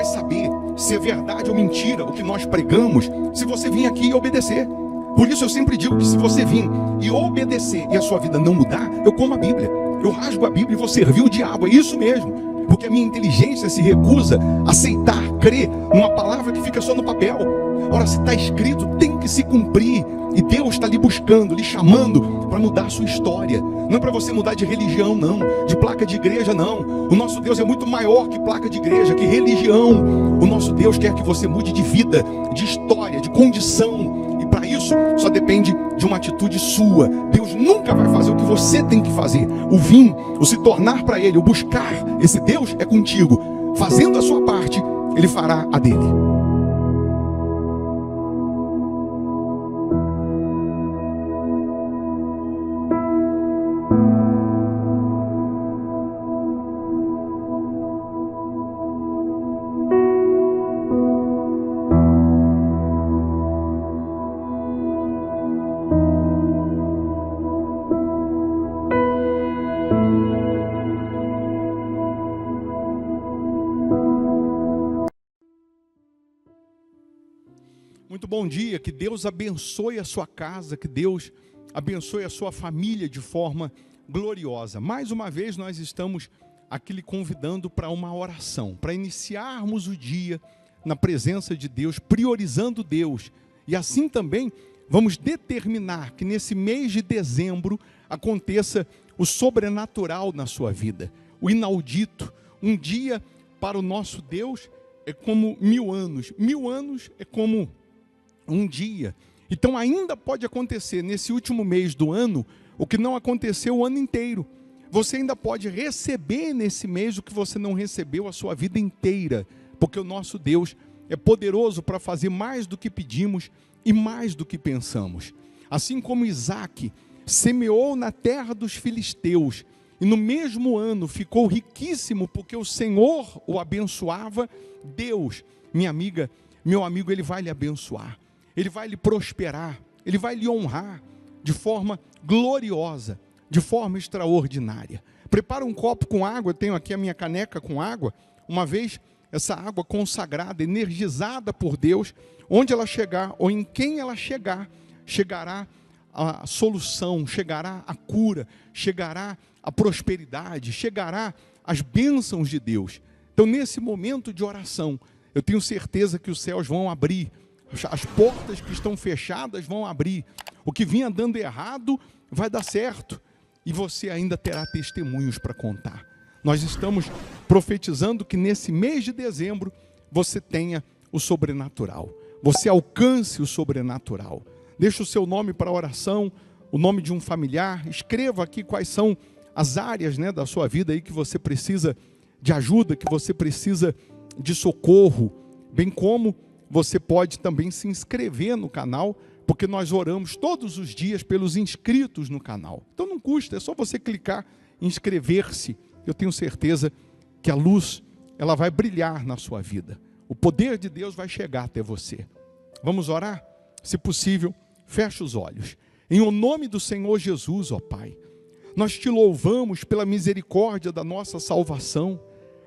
saber se é verdade ou mentira o que nós pregamos, se você vir aqui e obedecer. Por isso eu sempre digo que se você vir e obedecer e a sua vida não mudar, eu como a Bíblia, eu rasgo a Bíblia e vou servir o diabo, é isso mesmo. Porque a minha inteligência se recusa a aceitar, crer numa palavra que fica só no papel. Ora, se está escrito, tem que se cumprir. E Deus está lhe buscando, lhe chamando para mudar a sua história. Não é para você mudar de religião, não. De placa de igreja, não. O nosso Deus é muito maior que placa de igreja, que religião. O nosso Deus quer que você mude de vida, de história, de condição. E para isso, só depende de uma atitude sua. Deus nunca vai fazer o que você tem que fazer. O vir, o se tornar para Ele, o buscar esse Deus é contigo. Fazendo a sua parte, Ele fará a dele. Muito bom dia, que Deus abençoe a sua casa, que Deus abençoe a sua família de forma gloriosa. Mais uma vez nós estamos aqui lhe convidando para uma oração, para iniciarmos o dia na presença de Deus, priorizando Deus. E assim também vamos determinar que nesse mês de dezembro aconteça o sobrenatural na sua vida, o inaudito. Um dia para o nosso Deus é como 1000 anos, 1000 anos é como um dia. Então ainda pode acontecer nesse último mês do ano o que não aconteceu o ano inteiro. Você ainda pode receber nesse mês o que você não recebeu a sua vida inteira, porque o nosso Deus é poderoso para fazer mais do que pedimos e mais do que pensamos. Assim como Isaac semeou na terra dos filisteus e no mesmo ano ficou riquíssimo porque o Senhor o abençoava, Deus, minha amiga, meu amigo, Ele vai lhe abençoar. Ele vai lhe prosperar, Ele vai lhe honrar de forma gloriosa, de forma extraordinária. Prepara um copo com água, eu tenho aqui a minha caneca com água. Uma vez essa água consagrada, energizada por Deus, onde ela chegar ou em quem ela chegar, chegará a solução, chegará a cura, chegará a prosperidade, chegará as bênçãos de Deus. Então nesse momento de oração, eu tenho certeza que os céus vão abrir, as portas que estão fechadas vão abrir. O que vinha dando errado vai dar certo. E você ainda terá testemunhos para contar. Nós estamos profetizando que nesse mês de dezembro você tenha o sobrenatural. Você alcance o sobrenatural. Deixa o seu nome para a oração, o nome de um familiar. Escreva aqui quais são as áreas, da sua vida aí que você precisa de ajuda, que você precisa de socorro. Bem como você pode também se inscrever no canal, porque nós oramos todos os dias pelos inscritos no canal. Então não custa, é só você clicar em inscrever-se. Eu tenho certeza que a luz, ela vai brilhar na sua vida. O poder de Deus vai chegar até você. Vamos orar? Se possível, feche os olhos. Em o nome do Senhor Jesus, ó Pai, nós te louvamos pela misericórdia da nossa salvação,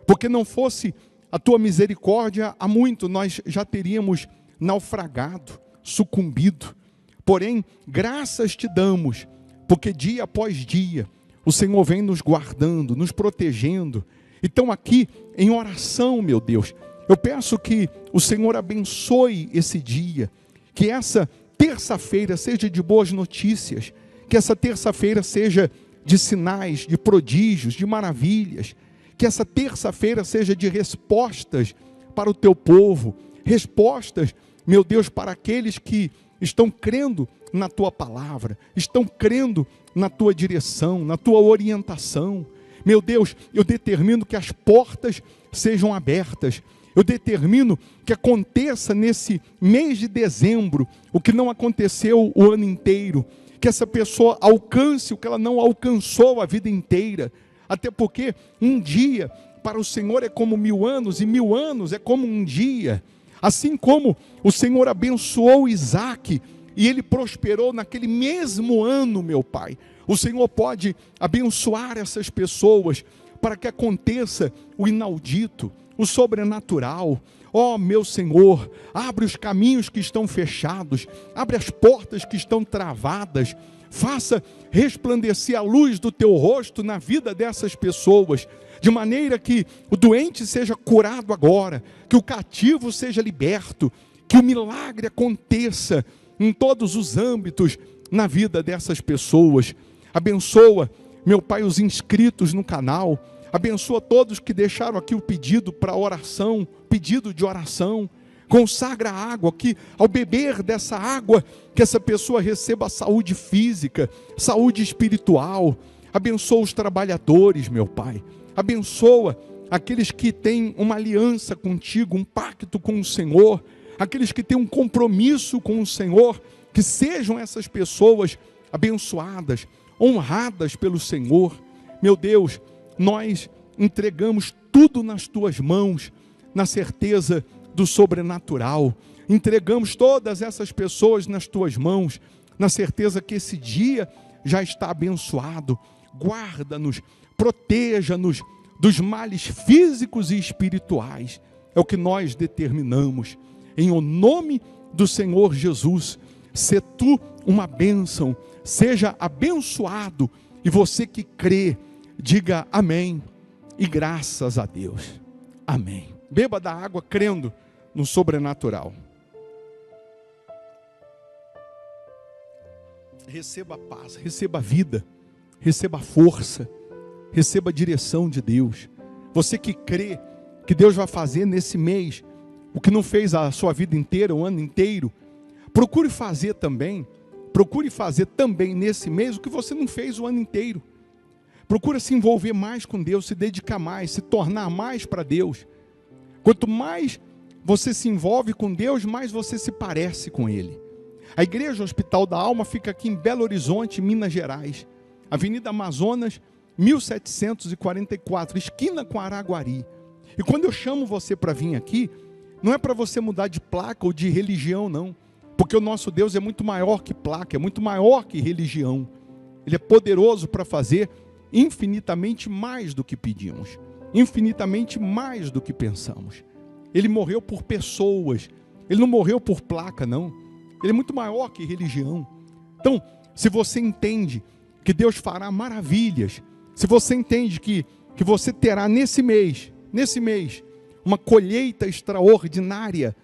porque não fosse a tua misericórdia, há muito nós já teríamos naufragado, sucumbido. Porém, graças te damos, porque dia após dia, o Senhor vem nos guardando, nos protegendo. Então aqui, em oração, meu Deus, eu peço que o Senhor abençoe esse dia, que essa terça-feira seja de boas notícias, que essa terça-feira seja de sinais, de prodígios, de maravilhas, que essa terça-feira seja de respostas para o teu povo, respostas, meu Deus, para aqueles que estão crendo na tua palavra, estão crendo na tua direção, na tua orientação. Meu Deus, eu determino que as portas sejam abertas, eu determino que aconteça nesse mês de dezembro o que não aconteceu o ano inteiro, que essa pessoa alcance o que ela não alcançou a vida inteira. Até porque um dia para o Senhor é como 1000 anos, e 1000 anos é como um dia. Assim como o Senhor abençoou Isaac, e ele prosperou naquele mesmo ano, meu Pai. O Senhor pode abençoar essas pessoas, para que aconteça o inaudito, o sobrenatural. Ó meu Senhor, abre os caminhos que estão fechados, abre as portas que estão travadas, faça resplandecer a luz do teu rosto na vida dessas pessoas, de maneira que o doente seja curado agora, que o cativo seja liberto, que o milagre aconteça em todos os âmbitos na vida dessas pessoas. Abençoa, meu Pai, os inscritos no canal, abençoa todos que deixaram aqui o pedido para oração, pedido de oração. Consagra a água, que ao beber dessa água, que essa pessoa receba saúde física, saúde espiritual. Abençoa os trabalhadores, meu Pai. Abençoa aqueles que têm uma aliança contigo, um pacto com o Senhor, aqueles que têm um compromisso com o Senhor, que sejam essas pessoas abençoadas, honradas pelo Senhor. Meu Deus, nós entregamos tudo nas tuas mãos, na certeza do sobrenatural. Entregamos todas essas pessoas nas tuas mãos, na certeza que esse dia já está abençoado. Guarda-nos, proteja-nos dos males físicos e espirituais. É o que nós determinamos. Em o nome do Senhor Jesus, sê tu uma bênção, seja abençoado. E você que crê, diga amém e graças a Deus. Amém. Beba da água crendo no sobrenatural. Receba a paz, receba a vida, receba a força, receba a direção de Deus. Você que crê que Deus vai fazer nesse mês o que não fez a sua vida inteira, o ano inteiro, procure fazer também nesse mês o que você não fez o ano inteiro. Procura se envolver mais com Deus, se dedicar mais, se tornar mais para Deus. Quanto mais você se envolve com Deus, mais você se parece com Ele. A Igreja Hospital da Alma fica aqui em Belo Horizonte, Minas Gerais. Avenida Amazonas, 1744, esquina com Araguari. E quando eu chamo você para vir aqui, não é para você mudar de placa ou de religião, não. Porque o nosso Deus é muito maior que placa, é muito maior que religião. Ele é poderoso para fazer infinitamente mais do que pedimos, infinitamente mais do que pensamos. Ele morreu por pessoas, ele não morreu por placa, não. Ele é muito maior que religião. Então, se você entende que Deus fará maravilhas, se você entende que você terá nesse mês, uma colheita extraordinária,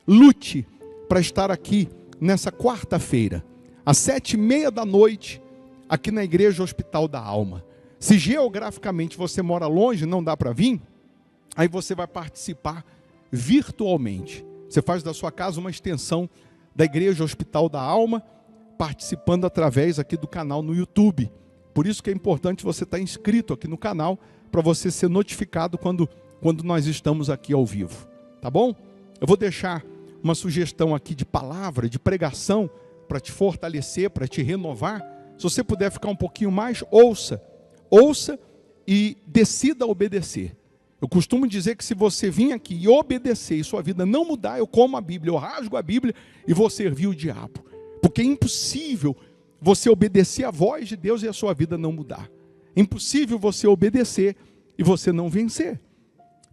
lute para estar aqui nessa quarta-feira, às 7:30 da noite, aqui na Igreja Hospital da Alma. Se geograficamente você mora longe, não dá para vir, aí você vai participar virtualmente. Você faz da sua casa uma extensão da Igreja Hospital da Alma, participando através aqui do canal no YouTube. Por isso que é importante você estar inscrito aqui no canal, para você ser notificado quando nós estamos aqui ao vivo. Tá bom? Eu vou deixar uma sugestão aqui de palavra, de pregação, para te fortalecer, para te renovar. Se você puder ficar um pouquinho mais, ouça e decida obedecer. Eu costumo dizer que se você vir aqui e obedecer e sua vida não mudar, eu como a Bíblia, eu rasgo a Bíblia e vou servir o diabo. Porque é impossível você obedecer a voz de Deus e a sua vida não mudar. É impossível você obedecer e você não vencer.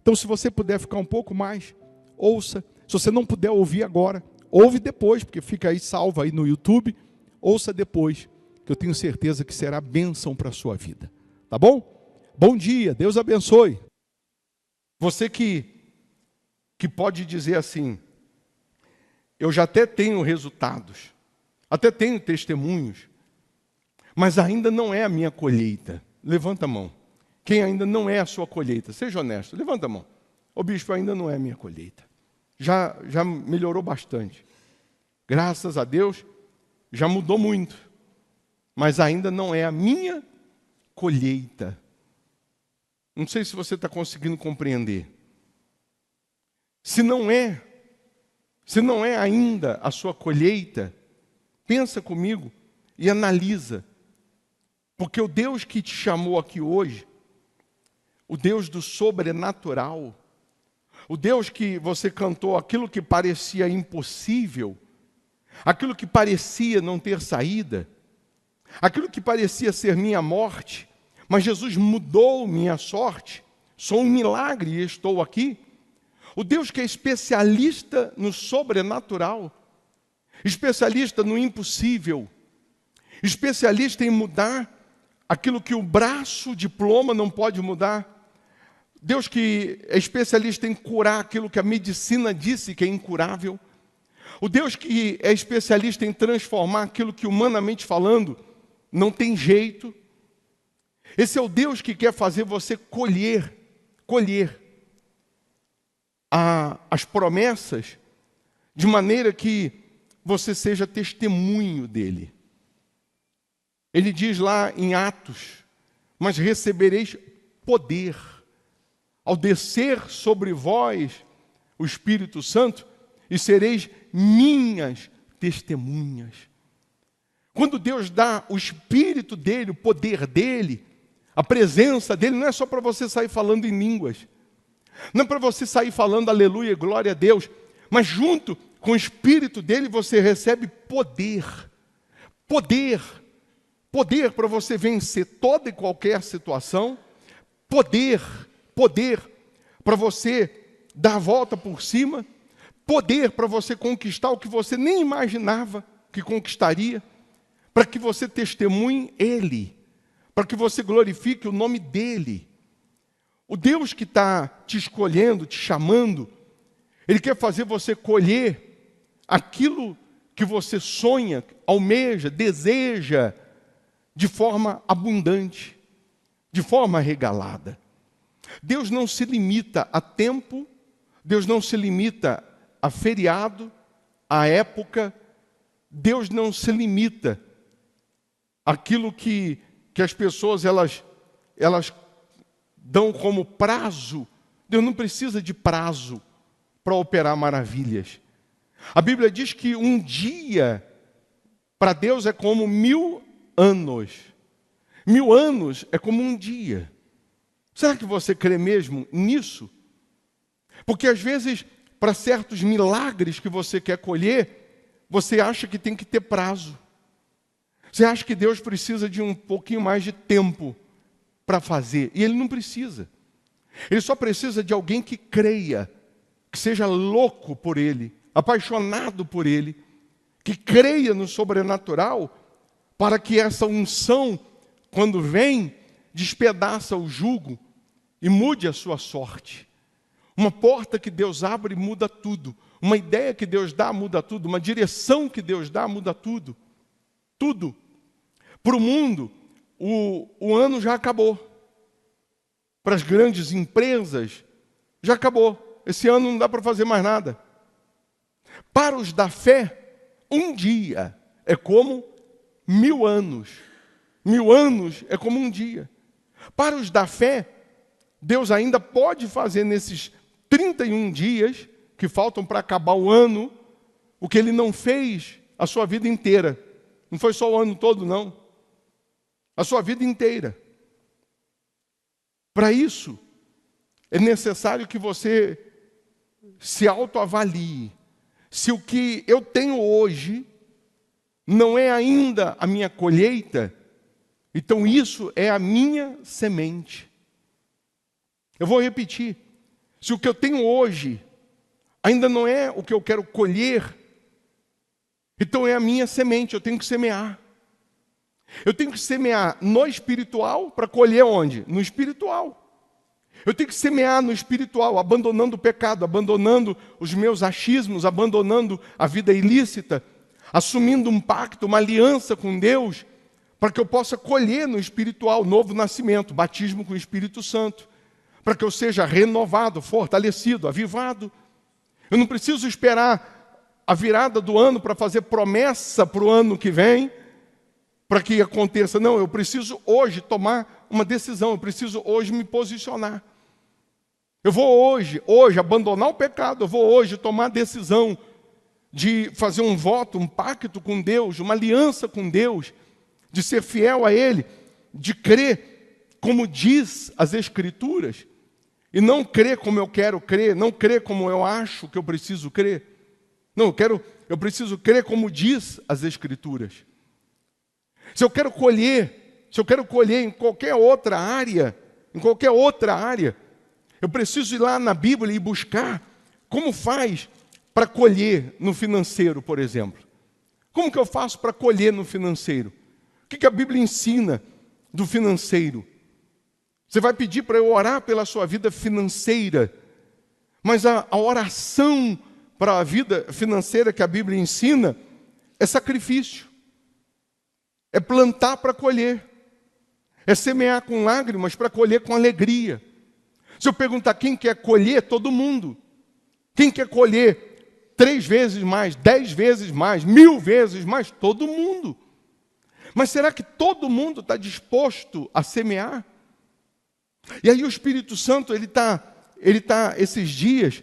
Então, se você puder ficar um pouco mais, ouça. Se você não puder ouvir agora, ouve depois, porque fica aí salvo aí no YouTube. Ouça depois, que eu tenho certeza que será bênção para a sua vida. Tá bom? Bom dia, Deus abençoe. Você que pode dizer assim, eu já até tenho resultados, até tenho testemunhos, mas ainda não é a minha colheita. Levanta a mão. Quem ainda não é a sua colheita? Seja honesto, levanta a mão. Ô bispo, ainda não é a minha colheita. Já melhorou bastante. Graças a Deus, já mudou muito. Mas ainda não é a minha colheita. Não sei se você está conseguindo compreender. Se não é ainda a sua colheita, pensa comigo e analisa. Porque o Deus que te chamou aqui hoje, o Deus do sobrenatural, o Deus que você cantou, aquilo que parecia impossível, aquilo que parecia não ter saída, aquilo que parecia ser minha morte, mas Jesus mudou minha sorte, sou um milagre e estou aqui. O Deus que é especialista no sobrenatural, especialista no impossível, especialista em mudar aquilo que o braço de ploma não pode mudar. Deus que é especialista em curar aquilo que a medicina disse que é incurável. O Deus que é especialista em transformar aquilo que, humanamente falando, não tem jeito. Esse é o Deus que quer fazer você colher as promessas, de maneira que você seja testemunho dele. Ele diz lá em Atos: mas recebereis poder, ao descer sobre vós o Espírito Santo, e sereis minhas testemunhas. Quando Deus dá o Espírito dele, o poder dele, a presença dele, não é só para você sair falando em línguas, não é para você sair falando aleluia, glória a Deus, mas junto com o Espírito dele você recebe poder. Poder para você vencer toda e qualquer situação, poder para você dar a volta por cima, poder para você conquistar o que você nem imaginava que conquistaria, para que você testemunhe ele, para que você glorifique o nome dele. O Deus que está te escolhendo, te chamando, ele quer fazer você colher aquilo que você sonha, almeja, deseja, de forma abundante, de forma regalada. Deus não se limita a tempo, Deus não se limita a feriado, a época, Deus não se limita àquilo que as pessoas elas dão como prazo. Deus não precisa de prazo para operar maravilhas. A Bíblia diz que um dia para Deus é como 1000 anos. 1000 anos é como um dia. Será que você crê mesmo nisso? Porque às vezes, para certos milagres que você quer colher, você acha que tem que ter prazo. Você acha que Deus precisa de um pouquinho mais de tempo para fazer. E Ele não precisa. Ele só precisa de alguém que creia, que seja louco por Ele, apaixonado por Ele, que creia no sobrenatural, para que essa unção, quando vem, despedaça o jugo e mude a sua sorte. Uma porta que Deus abre muda tudo. Uma ideia que Deus dá muda tudo. Uma direção que Deus dá muda tudo. Tudo. Para o mundo, o ano já acabou. Para as grandes empresas, já acabou. Esse ano não dá para fazer mais nada. Para os da fé, um dia é como 1000 anos. 1000 anos é como um dia. Para os da fé, Deus ainda pode fazer nesses 31 dias que faltam para acabar o ano, o que Ele não fez a sua vida inteira. Não foi só o ano todo, não. A sua vida inteira. Para isso, é necessário que você se autoavalie. Se o que eu tenho hoje não é ainda a minha colheita, então isso é a minha semente. Eu vou repetir. Se o que eu tenho hoje ainda não é o que eu quero colher, então é a minha semente, eu tenho que semear. Eu tenho que semear no espiritual para colher onde? No espiritual. Eu tenho que semear no espiritual, abandonando o pecado, abandonando os meus achismos, abandonando a vida ilícita, assumindo um pacto, uma aliança com Deus, para que eu possa colher no espiritual, novo nascimento, batismo com o Espírito Santo, para que eu seja renovado, fortalecido, avivado. Eu não preciso esperar a virada do ano para fazer promessa para o ano que vem, para que aconteça. Não, eu preciso hoje tomar uma decisão, eu preciso hoje me posicionar. Eu vou hoje abandonar o pecado, eu vou hoje tomar a decisão de fazer um voto, um pacto com Deus, uma aliança com Deus, de ser fiel a Ele, de crer como diz as Escrituras, e não crer como eu quero crer, não crer como eu acho que eu preciso crer. Não, eu preciso crer como diz as Escrituras. Se eu quero colher em qualquer outra área, eu preciso ir lá na Bíblia e buscar como faz para colher no financeiro, por exemplo? Como que eu faço para colher no financeiro? O que a Bíblia ensina do financeiro? Você vai pedir para eu orar pela sua vida financeira, mas a oração para a vida financeira que a Bíblia ensina é sacrifício, é plantar para colher, é semear com lágrimas para colher com alegria. Se eu perguntar quem quer colher, todo mundo. Quem quer colher 3 vezes mais, 10 vezes mais, 1000 vezes mais? Todo mundo. Mas será que todo mundo está disposto a semear? E aí o Espírito Santo, ele tá esses dias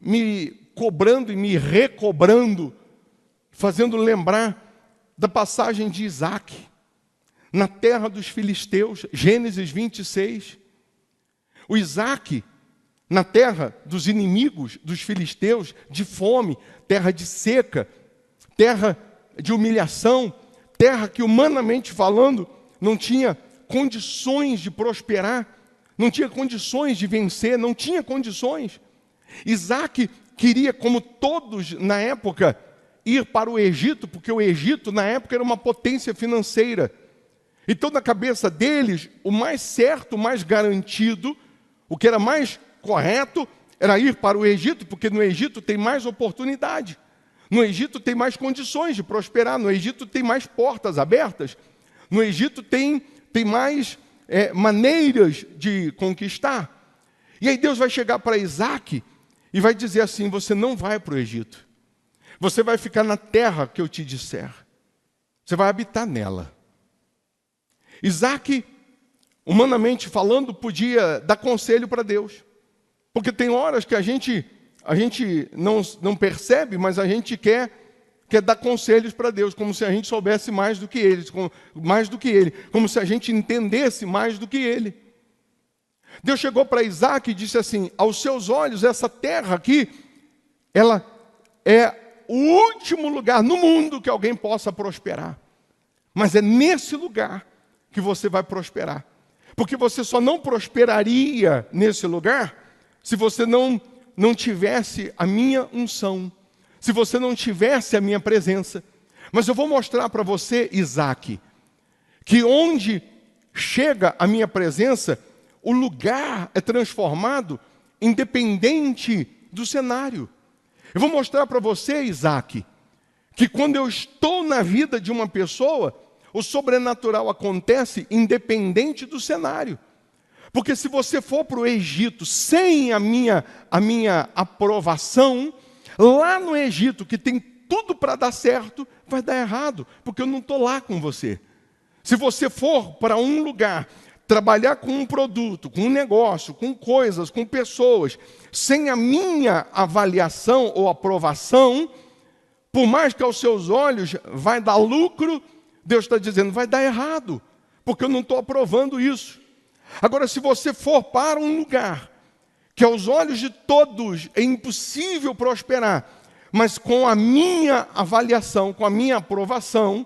me cobrando e me recobrando, fazendo lembrar da passagem de Isaac, na terra dos filisteus, Gênesis 26. O Isaac, na terra dos inimigos dos filisteus, de fome, terra de seca, terra de humilhação, terra que, humanamente falando, não tinha condições de prosperar, não tinha condições de vencer, não tinha condições. Isaac queria, como todos na época, ir para o Egito, porque o Egito, na época, era uma potência financeira. Então, na cabeça deles, o mais certo, o mais garantido, o que era mais correto, era ir para o Egito, porque no Egito tem mais oportunidade. No Egito tem mais condições de prosperar. No Egito tem mais portas abertas. No Egito tem mais maneiras de conquistar. E aí Deus vai chegar para Isaac e vai dizer assim: você não vai para o Egito. Você vai ficar na terra que eu te disser. Você vai habitar nela. Isaac, humanamente falando, podia dar conselho para Deus. Porque tem horas que a gente não percebe, mas a gente quer dar conselhos para Deus, como se a gente soubesse mais do que ele, como se a gente entendesse mais do que ele. Deus chegou para Isaac e disse assim: aos seus olhos, essa terra aqui, ela é o último lugar no mundo que alguém possa prosperar. Mas é nesse lugar que você vai prosperar. Porque você só não prosperaria nesse lugar se você não tivesse a minha unção, se você não tivesse a minha presença. Mas eu vou mostrar para você, Isaac, que onde chega a minha presença, o lugar é transformado independente do cenário. Eu vou mostrar para você, Isaac, que quando eu estou na vida de uma pessoa, o sobrenatural acontece independente do cenário. Porque se você for para o Egito sem a minha aprovação, lá no Egito, que tem tudo para dar certo, vai dar errado, porque eu não estou lá com você. Se você for para um lugar, trabalhar com um produto, com um negócio, com coisas, com pessoas, sem a minha avaliação ou aprovação, por mais que aos seus olhos vai dar lucro, Deus está dizendo, vai dar errado, porque eu não estou aprovando isso. Agora, se você for para um lugar que aos olhos de todos é impossível prosperar, mas com a minha avaliação, com a minha aprovação,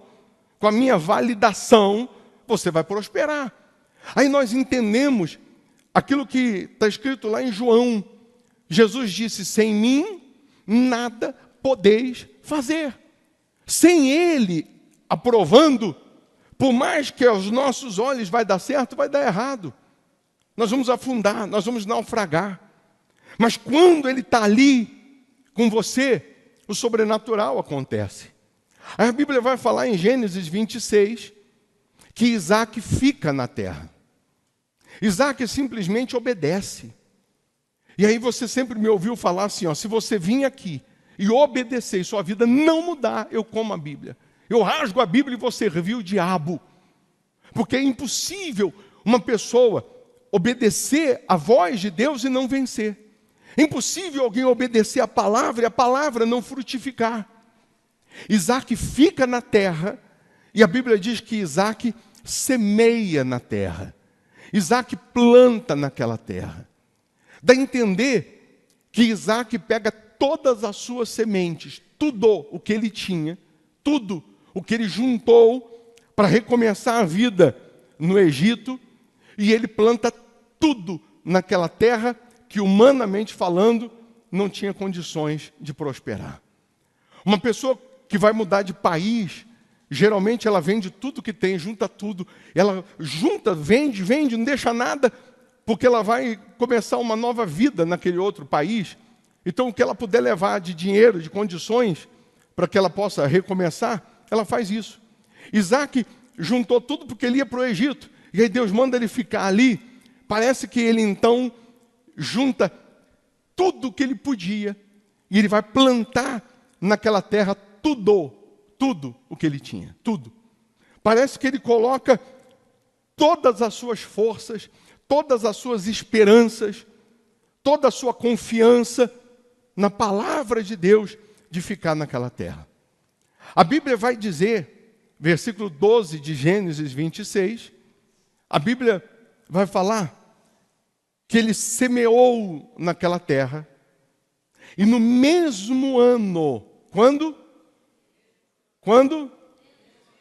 com a minha validação, você vai prosperar. Aí nós entendemos aquilo que está escrito lá em João. Jesus disse, sem mim, nada podeis fazer. Sem Ele aprovando, por mais que aos nossos olhos vai dar certo, vai dar errado. Nós vamos afundar, nós vamos naufragar. Mas quando Ele está ali com você, o sobrenatural acontece. Aí a Bíblia vai falar em Gênesis 26, que Isaac fica na terra. Isaac simplesmente obedece. E aí você sempre me ouviu falar assim, ó, se você vir aqui e obedecer e sua vida não mudar, eu como a Bíblia. Eu rasgo a Bíblia e vou servir o diabo. Porque é impossível uma pessoa obedecer a voz de Deus e não vencer. É impossível alguém obedecer a palavra e a palavra não frutificar. Isaac fica na terra e a Bíblia diz que Isaac semeia na terra. Isaac planta naquela terra. Dá a entender que Isaac pega todas as suas sementes, tudo o que ele tinha, tudo o que ele juntou para recomeçar a vida no Egito, e ele planta tudo naquela terra que, humanamente falando, não tinha condições de prosperar. Uma pessoa que vai mudar de país, geralmente ela vende tudo que tem, junta tudo. Ela junta, vende, não deixa nada, porque ela vai começar uma nova vida naquele outro país. Então, o que ela puder levar de dinheiro, de condições, para que ela possa recomeçar, ela faz isso. Isaac juntou tudo porque ele ia para o Egito. E aí Deus manda ele ficar ali. Parece que ele então junta tudo que ele podia. E ele vai plantar naquela terra tudo o que ele tinha, tudo. Parece que ele coloca todas as suas forças, todas as suas esperanças, toda a sua confiança na palavra de Deus de ficar naquela terra. A Bíblia vai dizer, versículo 12 de Gênesis 26, a Bíblia vai falar que ele semeou naquela terra, e no mesmo ano, quando?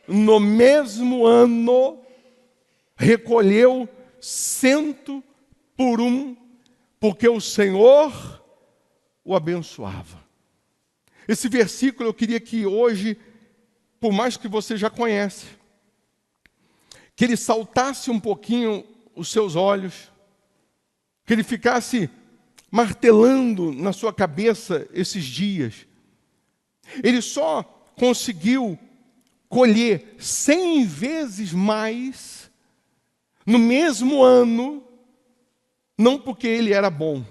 No mesmo ano, recolheu 100 por 1, porque o Senhor o abençoava. Esse versículo eu queria que hoje, por mais que você já conhece, que ele saltasse um pouquinho os seus olhos, que ele ficasse martelando na sua cabeça esses dias. Ele só conseguiu colher 100 vezes mais no mesmo ano, não porque ele era bom,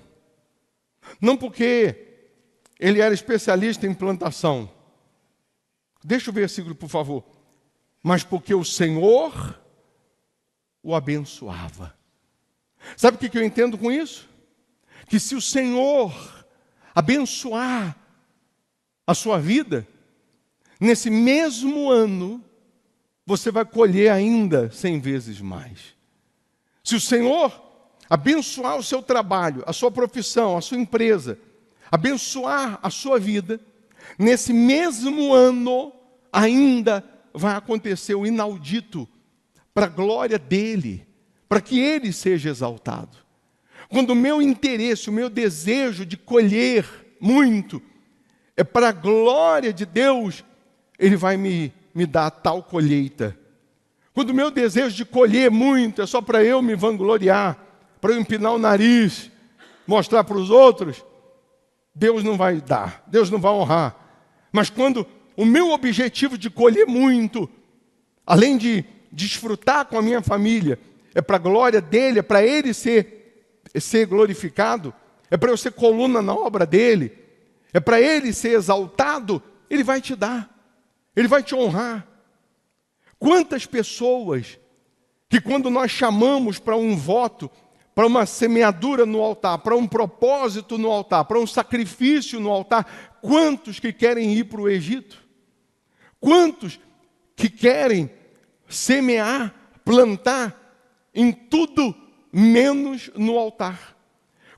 não porque ele era especialista em plantação. Deixa o versículo, por favor. Mas porque o Senhor o abençoava. Sabe o que eu entendo com isso? Que se o Senhor abençoar a sua vida, nesse mesmo ano, você vai colher ainda 100 vezes mais. Se o Senhor abençoar o seu trabalho, a sua profissão, a sua empresa, abençoar a sua vida, nesse mesmo ano, ainda vai acontecer o inaudito, para a glória dEle, para que Ele seja exaltado. Quando o meu interesse, o meu desejo de colher muito, é para a glória de Deus, Ele vai me dar tal colheita. Quando o meu desejo de colher muito é só para eu me vangloriar, para eu empinar o nariz, mostrar para os outros, Deus não vai dar, Deus não vai honrar. Mas quando o meu objetivo de colher muito, além de desfrutar com a minha família, é para a glória dEle, é para Ele ser glorificado, é para eu ser coluna na obra dEle, é para Ele ser exaltado, Ele vai te dar, Ele vai te honrar. Quantas pessoas que quando nós chamamos para um voto, para uma semeadura no altar, para um propósito no altar, para um sacrifício no altar, quantos que querem ir para o Egito? Quantos que querem semear, plantar em tudo menos no altar?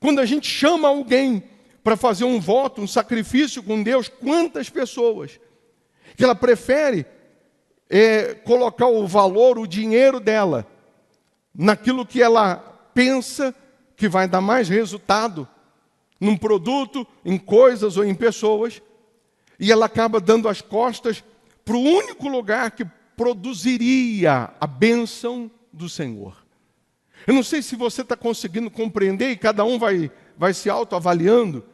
Quando a gente chama alguém para fazer um voto, um sacrifício com Deus, quantas pessoas que ela prefere colocar o valor, o dinheiro dela naquilo que ela pensa que vai dar mais resultado num produto, em coisas ou em pessoas, e ela acaba dando as costas para o único lugar que produziria a bênção do Senhor. Eu não sei se você está conseguindo compreender, e cada um vai se autoavaliando,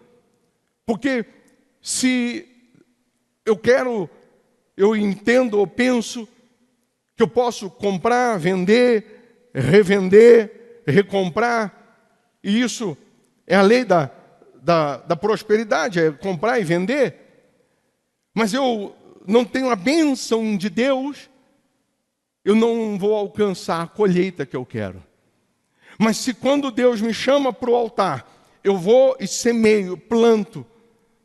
porque se eu entendo ou penso que eu posso comprar, vender, revender, recomprar, e isso é a lei da prosperidade, é comprar e vender, mas eu não tenho a bênção de Deus, eu não vou alcançar a colheita que eu quero. Mas se quando Deus me chama para o altar, eu vou e semeio, planto,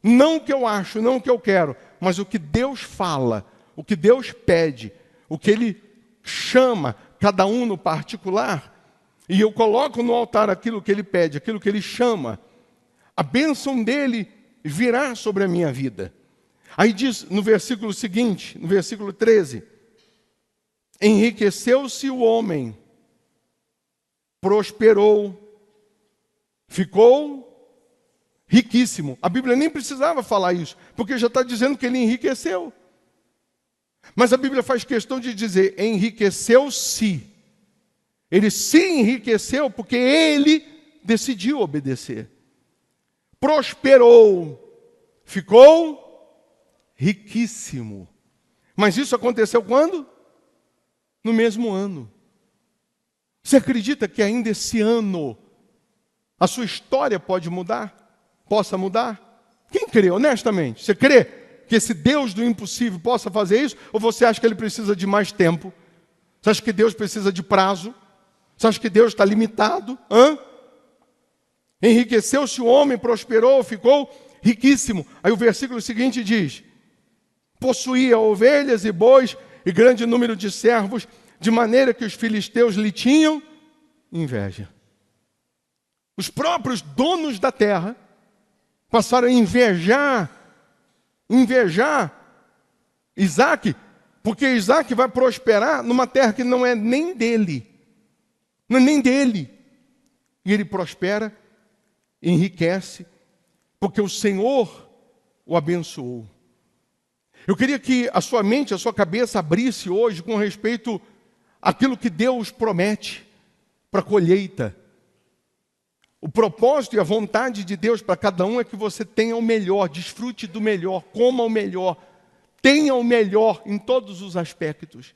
não o que eu acho, não o que eu quero, mas o que Deus fala, o que Deus pede, o que Ele chama cada um no particular, e eu coloco no altar aquilo que Ele pede, aquilo que Ele chama, a bênção dEle virá sobre a minha vida. Aí diz no versículo seguinte, no versículo 13, enriqueceu-se o homem, prosperou, ficou riquíssimo. A Bíblia nem precisava falar isso, porque já está dizendo que ele enriqueceu. Mas a Bíblia faz questão de dizer, enriqueceu-se. Ele se enriqueceu porque ele decidiu obedecer. Prosperou, ficou riquíssimo. Mas isso aconteceu quando? No mesmo ano. Você acredita que ainda esse ano a sua história pode mudar? Possa mudar? Quem crê, honestamente? Você crê que esse Deus do impossível possa fazer isso? Ou você acha que ele precisa de mais tempo? Você acha que Deus precisa de prazo? Você acha que Deus está limitado? Enriqueceu-se o homem, prosperou, ficou riquíssimo. Aí o versículo seguinte diz: possuía ovelhas e bois e grande número de servos, de maneira que os filisteus lhe tinham inveja. Os próprios donos da terra passaram a invejar Isaac, porque Isaac vai prosperar numa terra que não é nem dele. Não é nem dele. E ele prospera, enriquece, porque o Senhor o abençoou. Eu queria que a sua mente, a sua cabeça abrisse hoje com respeito àquilo que Deus promete para a colheita. O propósito e a vontade de Deus para cada um é que você tenha o melhor, desfrute do melhor, coma o melhor, tenha o melhor em todos os aspectos.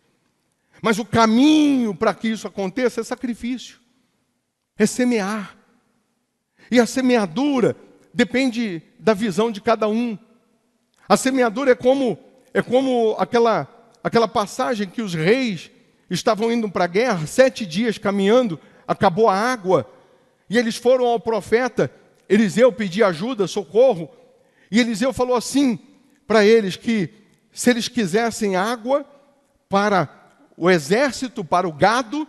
Mas o caminho para que isso aconteça é sacrifício, é semear. E a semeadura depende da visão de cada um. A semeadura é como aquela passagem que os reis estavam indo para a guerra, 7 dias caminhando, acabou a água, e eles foram ao profeta Eliseu pedir ajuda, socorro, e Eliseu falou assim para eles, que se eles quisessem água para o exército, para o gado,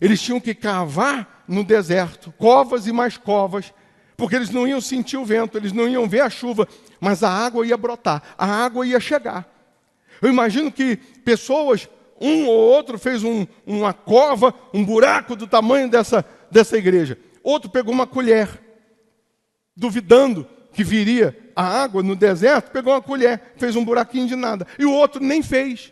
eles tinham que cavar no deserto, covas e mais covas, porque eles não iam sentir o vento, eles não iam ver a chuva, mas a água ia brotar, a água ia chegar. Eu imagino que pessoas, um ou outro fez uma cova, um buraco do tamanho dessa igreja. Outro pegou uma colher, duvidando que viria a água no deserto, pegou uma colher, fez um buraquinho de nada. E o outro nem fez.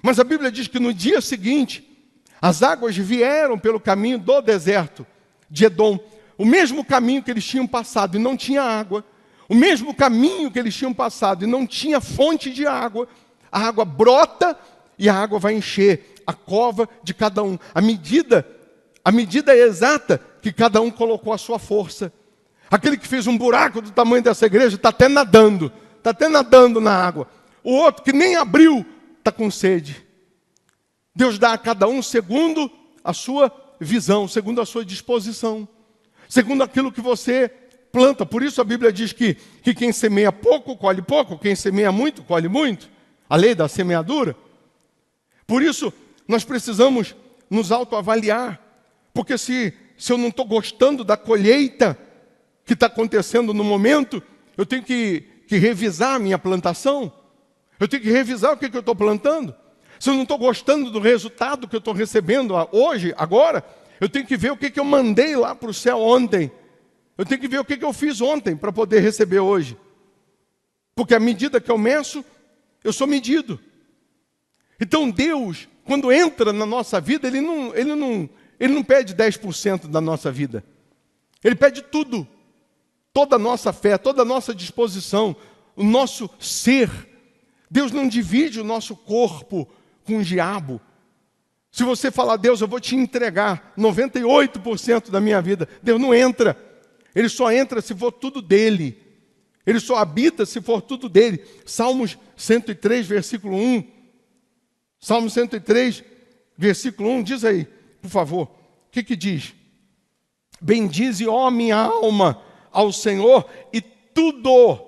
Mas a Bíblia diz que no dia seguinte, as águas vieram pelo caminho do deserto de Edom. O mesmo caminho que eles tinham passado e não tinha água. O mesmo caminho que eles tinham passado e não tinha fonte de água. A água brota e a água vai encher a cova de cada um. A medida exata que cada um colocou a sua força. Aquele que fez um buraco do tamanho dessa igreja está até nadando na água. O outro que nem abriu está com sede. Deus dá a cada um segundo a sua visão, segundo a sua disposição, segundo aquilo que você planta. Por isso a Bíblia diz que quem semeia pouco, colhe pouco, quem semeia muito, colhe muito. A lei da semeadura. Por isso nós precisamos nos autoavaliar, porque se eu não estou gostando da colheita que está acontecendo no momento, eu tenho que revisar a minha plantação, eu tenho que revisar o que eu estou plantando. Se eu não estou gostando do resultado que eu estou recebendo hoje, agora, eu tenho que ver o que eu mandei lá para o céu ontem, eu tenho que ver o que eu fiz ontem para poder receber hoje, porque à medida que eu meço, eu sou medido. Então Deus, quando entra na nossa vida, Ele não pede 10% da nossa vida. Ele pede tudo. Toda a nossa fé, toda a nossa disposição, o nosso ser. Deus não divide o nosso corpo com o diabo. Se você falar, Deus, eu vou te entregar 98% da minha vida, Deus não entra. Ele só entra se for tudo dele. Ele só habita se for tudo dele. Salmos 103, versículo 1. Salmo 103, versículo 1, diz aí, por favor, o que diz? Bendize, ó minha alma, ao Senhor, e tudo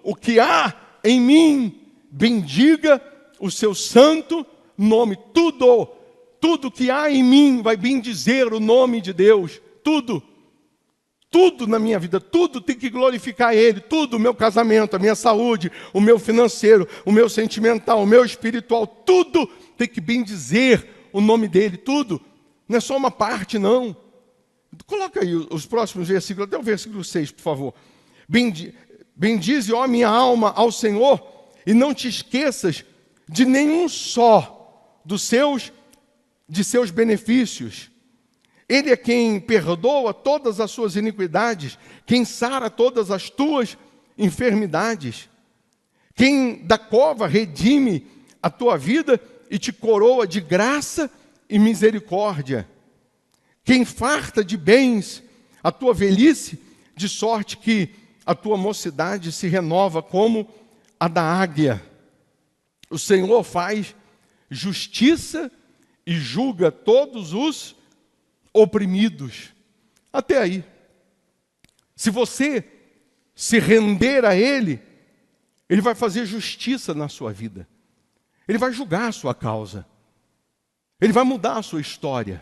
o que há em mim, bendiga o seu santo nome. Tudo que há em mim vai bendizer o nome de Deus. Tudo na minha vida, tudo tem que glorificar Ele, tudo, o meu casamento, a minha saúde, o meu financeiro, o meu sentimental, o meu espiritual, tudo tem que bendizer o nome dEle, tudo. Não é só uma parte, não. Coloca aí os próximos versículos, até o versículo 6, por favor. Bendize, ó minha alma, ao Senhor, e não te esqueças de nenhum só de seus benefícios. Ele é quem perdoa todas as suas iniquidades, quem sara todas as tuas enfermidades, quem da cova redime a tua vida e te coroa de graça e misericórdia, quem farta de bens a tua velhice, de sorte que a tua mocidade se renova como a da águia. O Senhor faz justiça e julga todos os oprimidos. Até aí. Se você se render a Ele, Ele vai fazer justiça na sua vida. Ele vai julgar a sua causa. Ele vai mudar a sua história.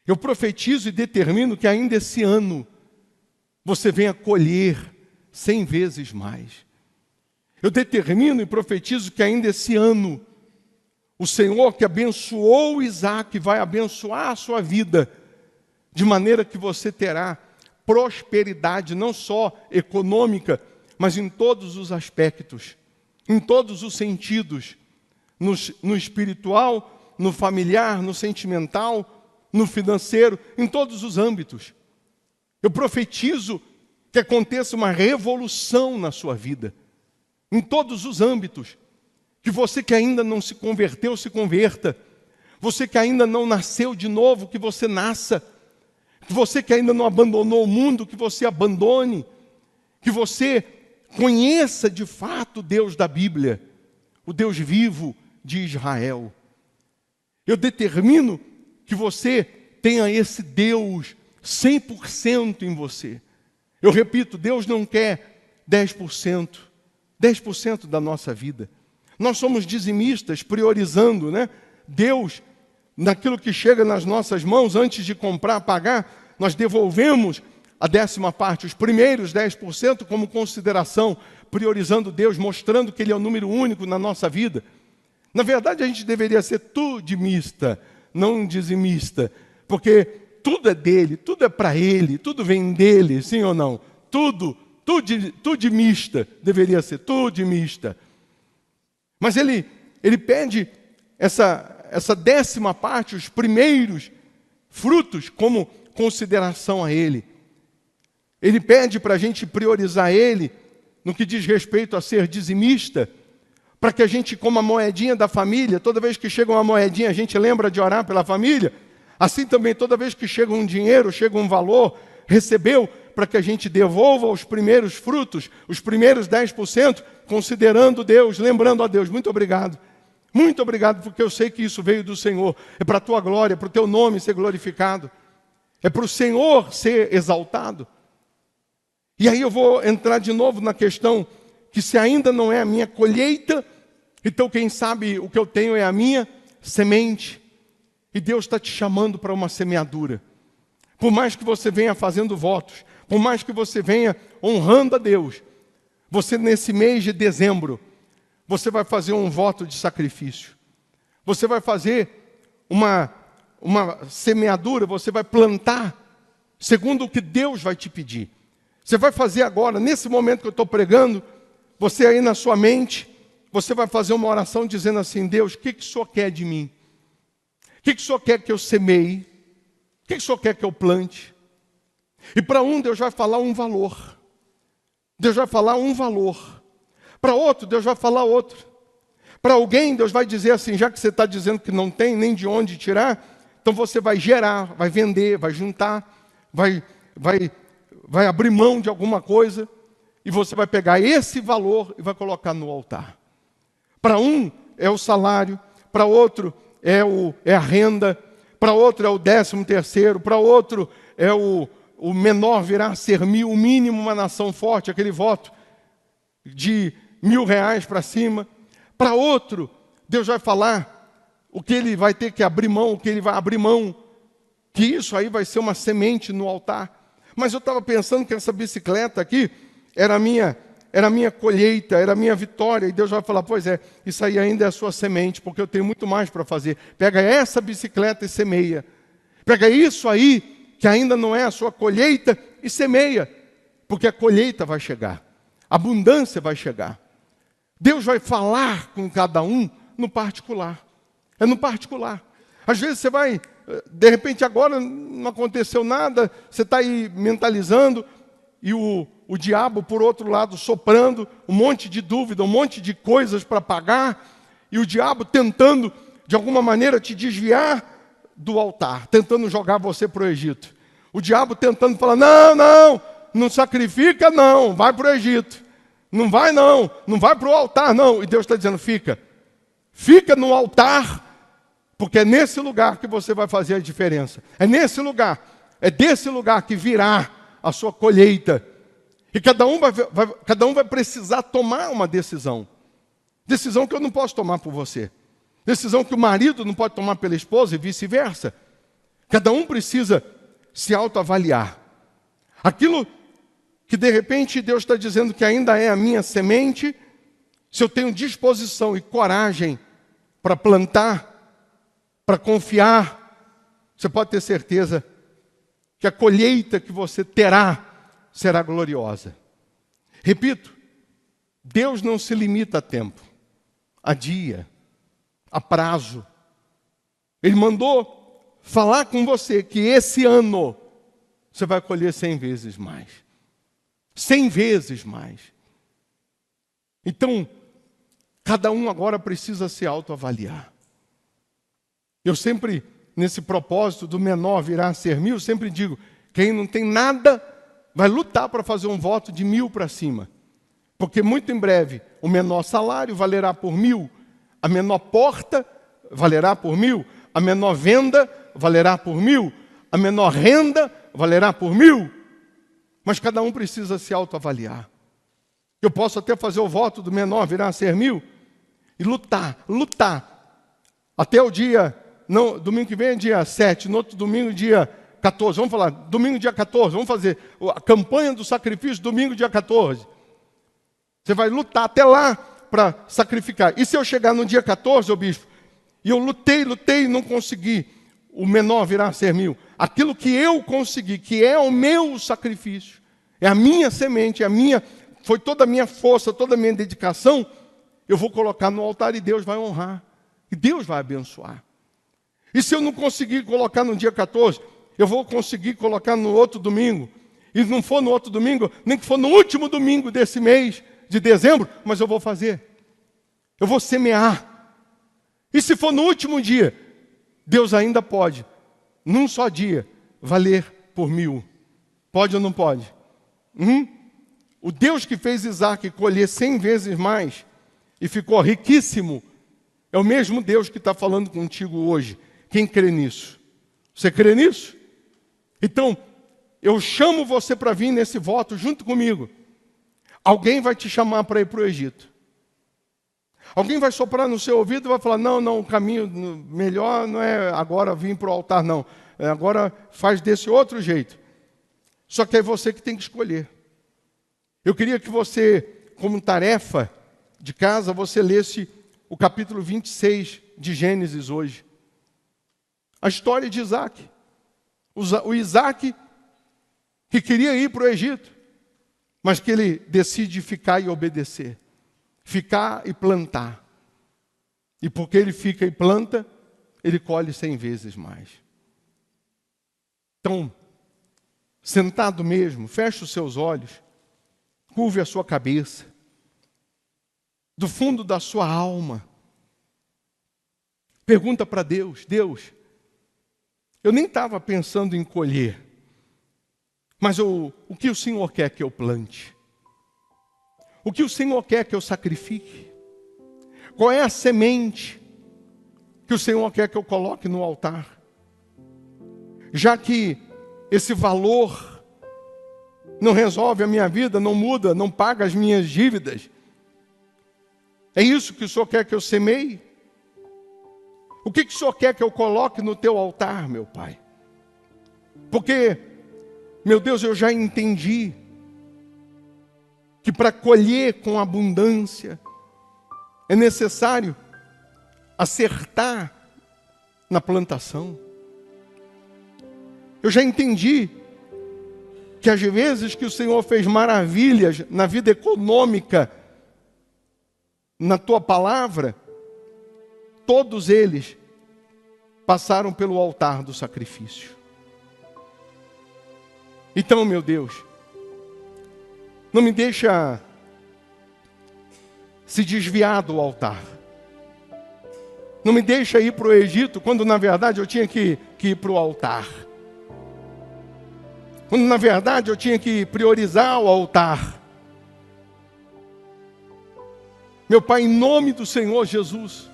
Eu profetizo e determino que ainda esse ano você venha colher 100 vezes mais. Eu determino e profetizo que ainda esse ano o Senhor que abençoou Isaac vai abençoar a sua vida, de maneira que você terá prosperidade, não só econômica, mas em todos os aspectos, em todos os sentidos, no espiritual, no familiar, no sentimental, no financeiro, em todos os âmbitos. Eu profetizo que aconteça uma revolução na sua vida, em todos os âmbitos. Que você que ainda não se converteu, se converta. Você que ainda não nasceu de novo, que você nasça. Que você que ainda não abandonou o mundo, que você abandone. Que você conheça de fato o Deus da Bíblia, o Deus vivo de Israel. Eu determino que você tenha esse Deus 100% em você. Eu repito, Deus não quer 10%. 10% da nossa vida. Nós somos dizimistas, priorizando, né? Deus, naquilo que chega nas nossas mãos, antes de comprar, pagar, nós devolvemos a 10ª parte, os primeiros 10% como consideração, priorizando Deus, mostrando que Ele é o número único na nossa vida. Na verdade, a gente deveria ser tudimista, não dizimista, porque tudo é dele, tudo é para Ele, tudo vem dele, sim ou não? Tudimista, deveria ser tudimista. Mas ele pede essa 10ª parte, os primeiros frutos, como consideração a Ele. Ele pede para a gente priorizar Ele no que diz respeito a ser dizimista, para que a gente, como a moedinha da família, toda vez que chega uma moedinha, a gente lembra de orar pela família. Assim também, toda vez que chega um dinheiro, chega um valor, recebeu, para que a gente devolva os primeiros frutos, os primeiros 10%, considerando Deus, lembrando a Deus. Muito obrigado. Muito obrigado, porque eu sei que isso veio do Senhor. É para a tua glória, para o teu nome ser glorificado. É para o Senhor ser exaltado. E aí eu vou entrar de novo na questão que se ainda não é a minha colheita, então quem sabe o que eu tenho é a minha semente. E Deus está te chamando para uma semeadura. Por mais que você venha fazendo votos, por mais que você venha honrando a Deus, você nesse mês de dezembro, você vai fazer um voto de sacrifício. Você vai fazer uma semeadura, você vai plantar segundo o que Deus vai te pedir. Você vai fazer agora, nesse momento que eu estou pregando, você aí na sua mente, você vai fazer uma oração dizendo assim: Deus, o que o Senhor quer de mim? O que o Senhor quer que eu semeie? O que o Senhor quer que eu plante? E para um, Deus vai falar um valor. Deus vai falar um valor. Para outro, Deus vai falar outro. Para alguém, Deus vai dizer assim: já que você está dizendo que não tem nem de onde tirar, então você vai gerar, vai vender, vai juntar, vai abrir mão de alguma coisa, e você vai pegar esse valor e vai colocar no altar. Para um é o salário, para outro é a renda, para outro é o 13º, para outro é o menor virá a ser 1.000, o mínimo uma nação forte, aquele voto de R$1.000 para cima. Para outro, Deus vai falar o que ele vai ter que abrir mão, o que ele vai abrir mão, que isso aí vai ser uma semente no altar. Mas eu estava pensando que essa bicicleta aqui era a minha colheita, era a minha vitória. E Deus vai falar: pois é, isso aí ainda é a sua semente, porque eu tenho muito mais para fazer. Pega essa bicicleta e semeia. Pega isso aí que ainda não é a sua colheita e semeia, porque a colheita vai chegar, a abundância vai chegar. Deus vai falar com cada um no particular. É no particular. Às vezes você vai, de repente agora não aconteceu nada, você está aí mentalizando, e o diabo, por outro lado, soprando um monte de dúvida, um monte de coisas para pagar, e o diabo tentando, de alguma maneira, te desviar do altar, tentando jogar você para o Egito. O diabo tentando falar, não sacrifica não, vai para o Egito. Não vai para o altar não. E Deus está dizendo, fica no altar, porque é nesse lugar que você vai fazer a diferença. É desse lugar que virá a sua colheita. E cada um vai precisar tomar uma decisão. Decisão que eu não posso tomar por você. Decisão que o marido não pode tomar pela esposa e vice-versa. Cada um precisa se autoavaliar. Aquilo que de repente Deus está dizendo que ainda é a minha semente, se eu tenho disposição e coragem para plantar, para confiar, você pode ter certeza que a colheita que você terá será gloriosa. Repito, Deus não se limita a tempo, a dia, a prazo. Ele mandou falar com você que esse ano você vai colher 100 vezes mais. 100 vezes mais. Então, cada um agora precisa se autoavaliar. Eu sempre, nesse propósito do menor virá a ser 1000, sempre digo, quem não tem nada vai lutar para fazer um voto de 1000 para cima. Porque muito em breve o menor salário valerá por 1000, a menor porta valerá por 1000, a menor venda valerá por 1000, a menor renda valerá por 1000. Mas cada um precisa se autoavaliar. Eu posso até fazer o voto do menor virar a ser 1000 e lutar. Até o dia, não, domingo que vem é dia 7, no outro domingo dia 14. Vamos falar, domingo dia 14, vamos fazer a campanha do sacrifício domingo dia 14. Você vai lutar até lá para sacrificar. E se eu chegar no dia 14, ô bispo, e eu lutei e não consegui, o menor virar a ser 1000. Aquilo que eu consegui, que é o meu sacrifício, é a minha semente, foi toda a minha força, toda a minha dedicação, eu vou colocar no altar e Deus vai honrar. E Deus vai abençoar. E se eu não conseguir colocar no dia 14, eu vou conseguir colocar no outro domingo. E não for no outro domingo, nem que for no último domingo desse mês de dezembro, mas eu vou fazer. Eu vou semear. E se for no último dia, Deus ainda pode, num só dia, valer por 1000. Pode ou não pode? O Deus que fez Isaac colher 100 vezes mais e ficou riquíssimo, é o mesmo Deus que está falando contigo hoje. Quem crê nisso? Você crê nisso? Então, eu chamo você para vir nesse voto junto comigo. Alguém vai te chamar para ir para o Egito. Alguém vai soprar no seu ouvido e vai falar, não, o caminho melhor não é agora vir para o altar, não. Agora faz desse outro jeito. Só que é você que tem que escolher. Eu queria que você, como tarefa de casa, você lesse o capítulo 26 de Gênesis hoje. A história de Isaac. O Isaac que queria ir para o Egito, mas que ele decide ficar e obedecer. Ficar e plantar. E porque ele fica e planta, ele colhe 100 vezes mais. Então, sentado mesmo, feche os seus olhos, curve a sua cabeça, do fundo da sua alma, pergunta para Deus, Deus, eu nem estava pensando em colher, mas o que o Senhor quer que eu plante? O que o Senhor quer que eu sacrifique? Qual é a semente que o Senhor quer que eu coloque no altar? Já que esse valor não resolve a minha vida, não muda, não paga as minhas dívidas, é isso que o Senhor quer que eu semeie? O que o Senhor quer que eu coloque no teu altar, meu Pai? Porque, meu Deus, eu já entendi que para colher com abundância é necessário acertar na plantação. Eu já entendi que às vezes que o Senhor fez maravilhas na vida econômica, na tua palavra, todos eles passaram pelo altar do sacrifício. Então, meu Deus, não me deixa se desviar do altar. Não me deixa ir para o Egito, quando na verdade eu tinha que ir para o altar. Quando na verdade eu tinha que priorizar o altar. Meu Pai, em nome do Senhor Jesus,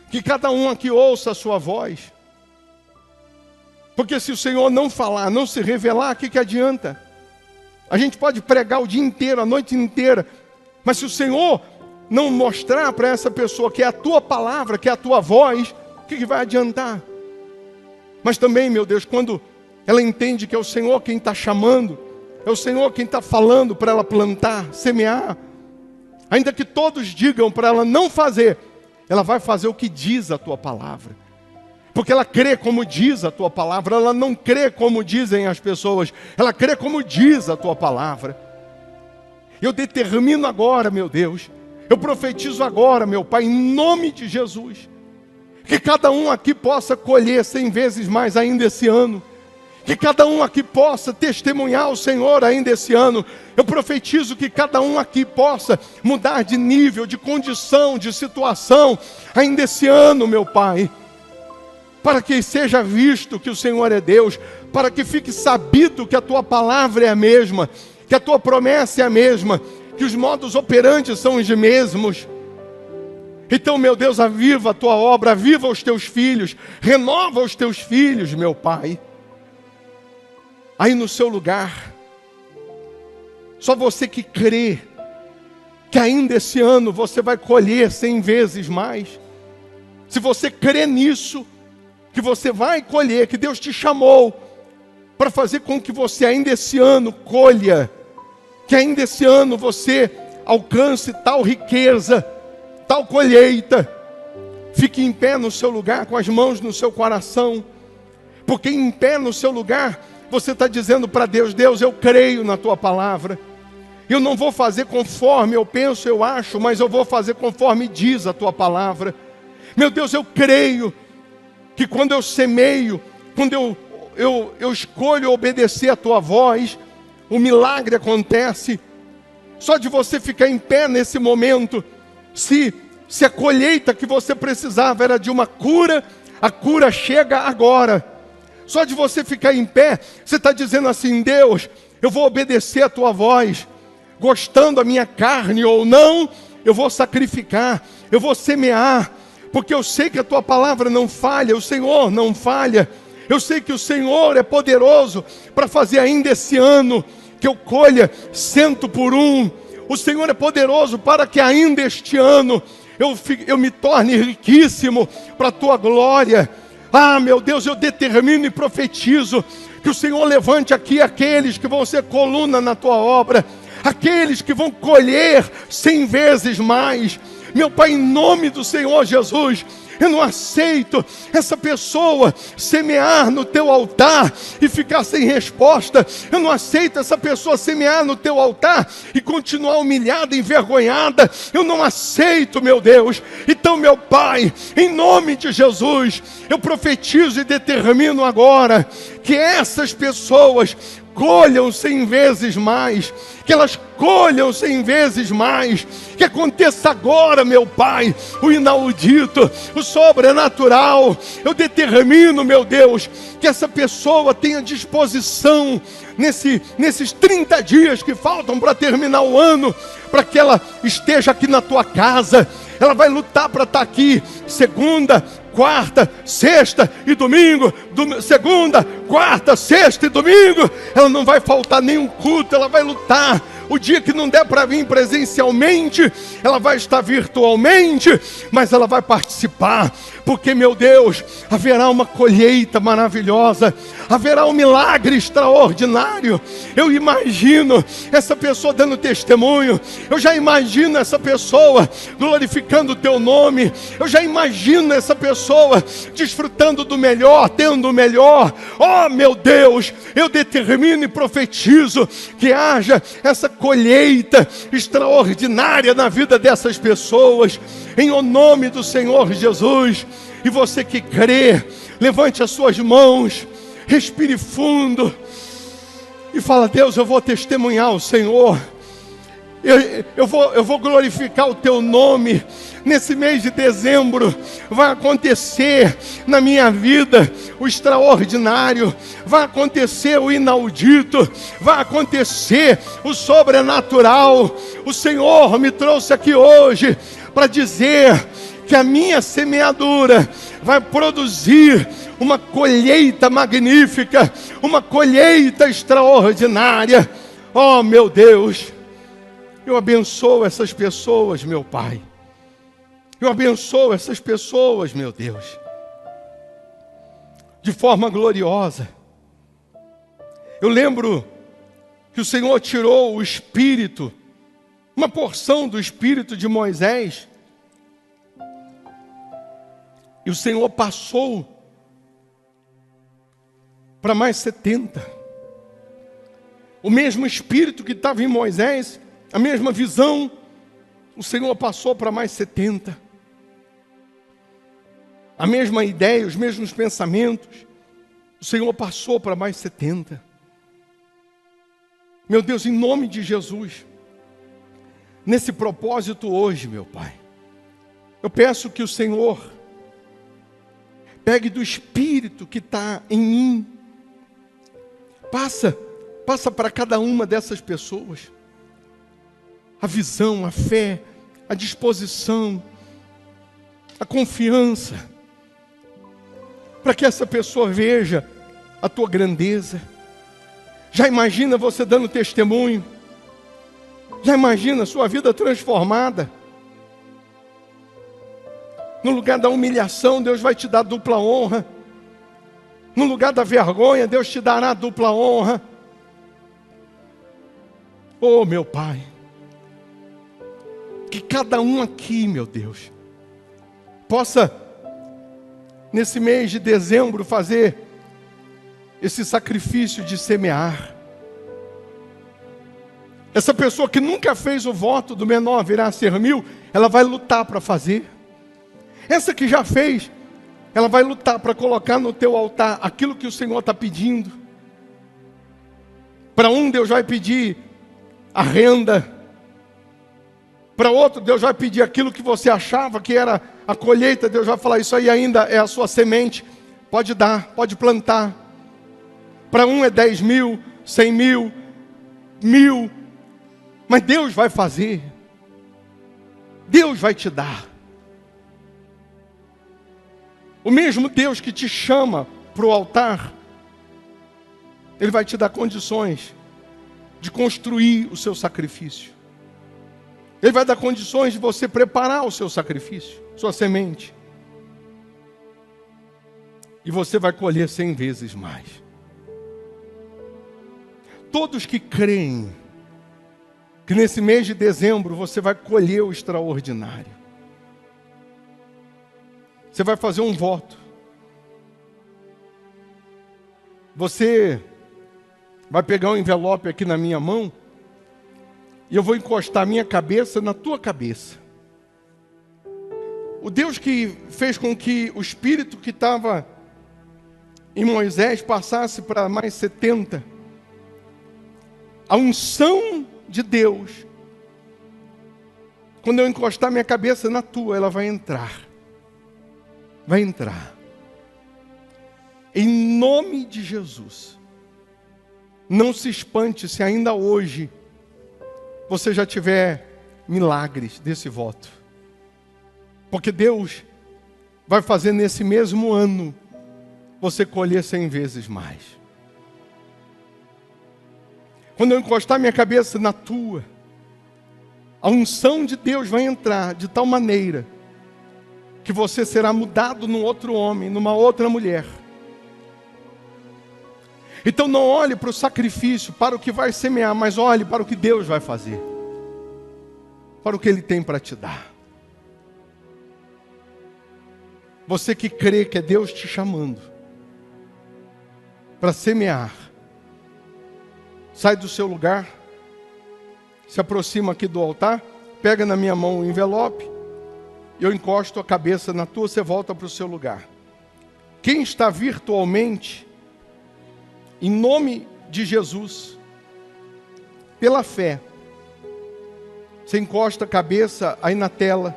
que cada um aqui ouça a sua voz. Porque se o Senhor não falar, não se revelar, o que adianta? A gente pode pregar o dia inteiro, a noite inteira, mas se o Senhor não mostrar para essa pessoa que é a tua palavra, que é a tua voz, o que vai adiantar? Mas também, meu Deus, quando ela entende que é o Senhor quem está chamando, é o Senhor quem está falando para ela plantar, semear, ainda que todos digam para ela não fazer, ela vai fazer o que diz a tua palavra. Porque ela crê como diz a tua palavra, ela não crê como dizem as pessoas, ela crê como diz a tua palavra. Eu determino agora, meu Deus, eu profetizo agora, meu Pai, em nome de Jesus, que cada um aqui possa colher 100 vezes mais ainda esse ano. Que cada um aqui possa testemunhar o Senhor ainda esse ano. Eu profetizo que cada um aqui possa mudar de nível, de condição, de situação ainda esse ano, meu Pai. Para que seja visto que o Senhor é Deus, para que fique sabido que a tua palavra é a mesma, que a tua promessa é a mesma, que os modos operantes são os mesmos. Então, meu Deus, aviva a tua obra, aviva os teus filhos, renova os teus filhos, meu Pai. Aí no seu lugar, só você que crê, que ainda esse ano você vai colher 100 vezes mais. Se você crê nisso, que você vai colher, que Deus te chamou para fazer com que você ainda esse ano colha, que ainda esse ano você alcance tal riqueza, tal colheita. Fique em pé no seu lugar, com as mãos no seu coração, porque em pé no seu lugar, você está dizendo para Deus: Deus, eu creio na tua palavra. Eu não vou fazer conforme eu penso, eu acho, mas eu vou fazer conforme diz a tua palavra. Meu Deus, eu creio que quando eu semeio, quando eu escolho obedecer a tua voz, o milagre acontece. Só de você ficar em pé nesse momento, se a colheita que você precisava era de uma cura, a cura chega agora. Só de você ficar em pé, você está dizendo assim: Deus, eu vou obedecer a tua voz, gostando a minha carne ou não, eu vou sacrificar, eu vou semear, porque eu sei que a tua palavra não falha, o Senhor não falha. Eu sei que o Senhor é poderoso para fazer ainda esse ano que eu colha 100 por 1. O Senhor é poderoso para que ainda este ano eu me torne riquíssimo para a tua glória. Ah, meu Deus, eu determino e profetizo que o Senhor levante aqui aqueles que vão ser coluna na tua obra, aqueles que vão colher 100 vezes mais. Meu Pai, em nome do Senhor Jesus, eu não aceito essa pessoa semear no teu altar e ficar sem resposta. Eu não aceito essa pessoa semear no teu altar e continuar humilhada, envergonhada. Eu não aceito, meu Deus. Então, meu Pai, em nome de Jesus, eu profetizo e determino agora que essas pessoas colham 100 vezes mais, que elas colham 100 vezes mais, que aconteça agora, meu Pai, o inaudito, o sobrenatural. Eu determino, meu Deus, que essa pessoa tenha disposição nesses 30 dias que faltam para terminar o ano, para que ela esteja aqui na tua casa. Ela vai lutar para estar aqui segunda, quarta, sexta e domingo, segunda, quarta, sexta e domingo. Ela não vai faltar nenhum culto, ela vai lutar O dia que não der para vir presencialmente, ela vai estar virtualmente, mas ela vai participar, porque, meu Deus, haverá uma colheita maravilhosa, haverá um milagre extraordinário. Eu imagino essa pessoa dando testemunho, eu já imagino essa pessoa glorificando o teu nome, eu já imagino essa pessoa desfrutando do melhor, tendo o melhor. Oh, meu Deus, eu determino e profetizo que haja essa colheita extraordinária na vida dessas pessoas, em o nome do Senhor Jesus. E você que crê, levante as suas mãos, respire fundo e fala: Deus, eu vou testemunhar o Senhor, eu vou glorificar o teu nome. Nesse mês de dezembro vai acontecer na minha vida o extraordinário, vai acontecer o inaudito, vai acontecer o sobrenatural. O Senhor me trouxe aqui hoje para dizer que a minha semeadura vai produzir uma colheita magnífica, uma colheita extraordinária. Oh, meu Deus, eu abençoo essas pessoas, meu Pai. Eu abençoo essas pessoas, meu Deus, de forma gloriosa. Eu lembro que o Senhor tirou o espírito, uma porção do espírito de Moisés, e o Senhor passou para mais 70. O mesmo espírito que estava em Moisés, a mesma visão, o Senhor passou para mais 70. A mesma ideia, os mesmos pensamentos, o Senhor passou para mais 70. Meu Deus, em nome de Jesus, nesse propósito hoje, meu Pai, eu peço que o Senhor pegue do Espírito que está em mim, passa para cada uma dessas pessoas, a visão, a fé, a disposição, a confiança, para que essa pessoa veja a tua grandeza. Já imagina você dando testemunho, já imagina a sua vida transformada. No lugar da humilhação, Deus vai te dar dupla honra. No lugar da vergonha, Deus te dará dupla honra. Oh, meu Pai, que cada um aqui, meu Deus, possa, nesse mês de dezembro, fazer esse sacrifício de semear. Essa pessoa que nunca fez o voto do menor virá a ser 1000, ela vai lutar para fazer. Essa que já fez, ela vai lutar para colocar no teu altar aquilo que o Senhor está pedindo. Para um, Deus vai pedir a renda. Para outro, Deus vai pedir aquilo que você achava que era a colheita. Deus vai falar: isso aí ainda é a sua semente, pode dar, pode plantar. Para um é 10.000, 100.000, 1.000, mas Deus vai fazer, Deus vai te dar. O mesmo Deus que te chama para o altar, Ele vai te dar condições de construir o seu sacrifício. Ele vai dar condições de você preparar o seu sacrifício, sua semente. E você vai colher 100 vezes mais. Todos que creem que nesse mês de dezembro você vai colher o extraordinário. Você vai fazer um voto. Você vai pegar um envelope aqui na minha mão e eu vou encostar a minha cabeça na tua cabeça. O Deus que fez com que o espírito que estava em Moisés passasse para mais 70, a unção de Deus, quando eu encostar minha cabeça na tua, ela vai entrar. Vai entrar. Em nome de Jesus. Não se espante se ainda hoje você já tiver milagres desse voto. Porque Deus vai fazer nesse mesmo ano você colher 100 vezes mais. quando eu encostar minha cabeça na tua, a unção de Deus vai entrar de tal maneira que você será mudado num outro homem, numa outra mulher. Então não olhe para o sacrifício, para o que vai semear, mas olhe para o que Deus vai fazer, para o que Ele tem para te dar. Você que crê que é Deus te chamando para semear, sai do seu lugar, se aproxima aqui do altar, pega na minha mão o envelope, eu encosto a cabeça na tua, você volta para o seu lugar. Quem está virtualmente, em nome de Jesus, pela fé, você encosta a cabeça aí na tela,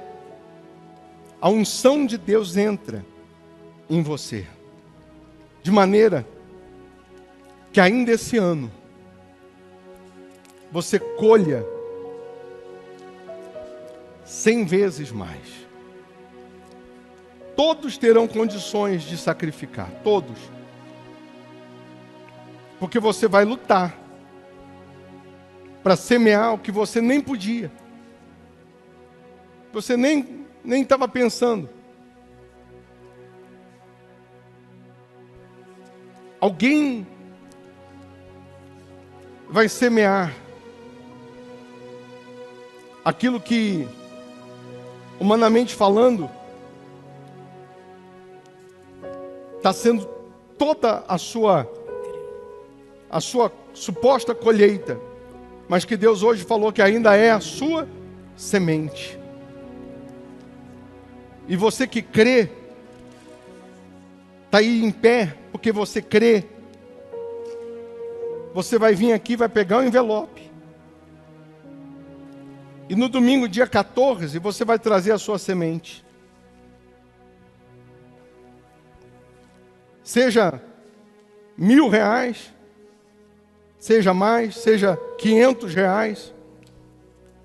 a unção de Deus entra em você, de maneira que ainda esse ano, você colha 100 vezes mais. Todos terão condições de sacrificar, todos. Porque você vai lutar para semear o que você nem podia. Você nem estava pensando. Alguém vai semear aquilo que, humanamente falando, está sendo toda a sua suposta colheita, mas que Deus hoje falou que ainda é a sua semente. E você que crê, está aí em pé, porque você crê, você vai vir aqui, vai pegar o envelope, e no domingo, dia 14, você vai trazer a sua semente. Seja R$1.000, seja mais, seja R$500,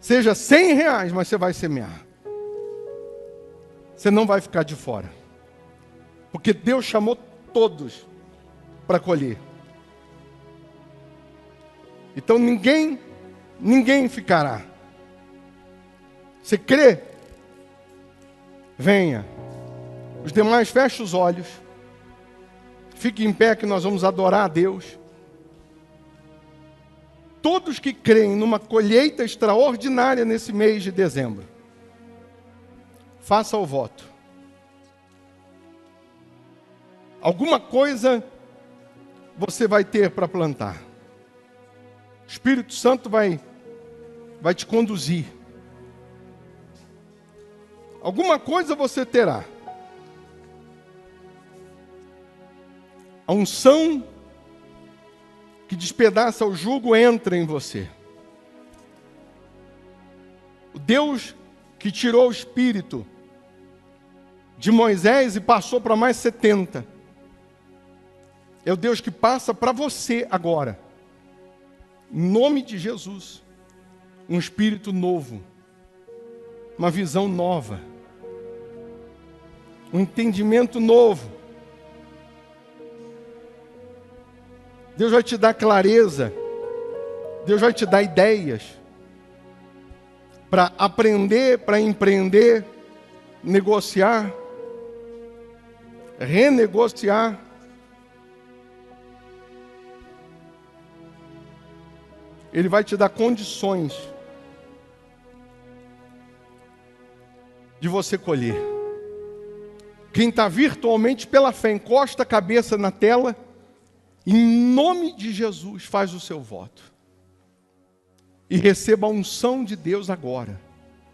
seja R$100, mas você vai semear. Você não vai ficar de fora, porque Deus chamou todos para colher. Então ninguém ficará. Você crê? Venha. Os demais fechem os olhos. Fique em pé que nós vamos adorar a Deus. Todos que creem numa colheita extraordinária nesse mês de dezembro, faça o voto. Alguma coisa você vai ter para plantar. O Espírito Santo vai te conduzir. Alguma coisa você terá. A unção que despedaça o jugo entra em você. O Deus que tirou o espírito de Moisés e passou para mais 70. É o Deus que passa para você agora. Em nome de Jesus. Um espírito novo. Uma visão nova. Um entendimento novo. Deus vai te dar clareza. Deus vai te dar ideias. Para aprender, para empreender, negociar, renegociar. Ele vai te dar condições de você colher. Quem está virtualmente pela fé, encosta a cabeça na tela, em nome de Jesus, faz o seu voto. E receba a unção de Deus agora.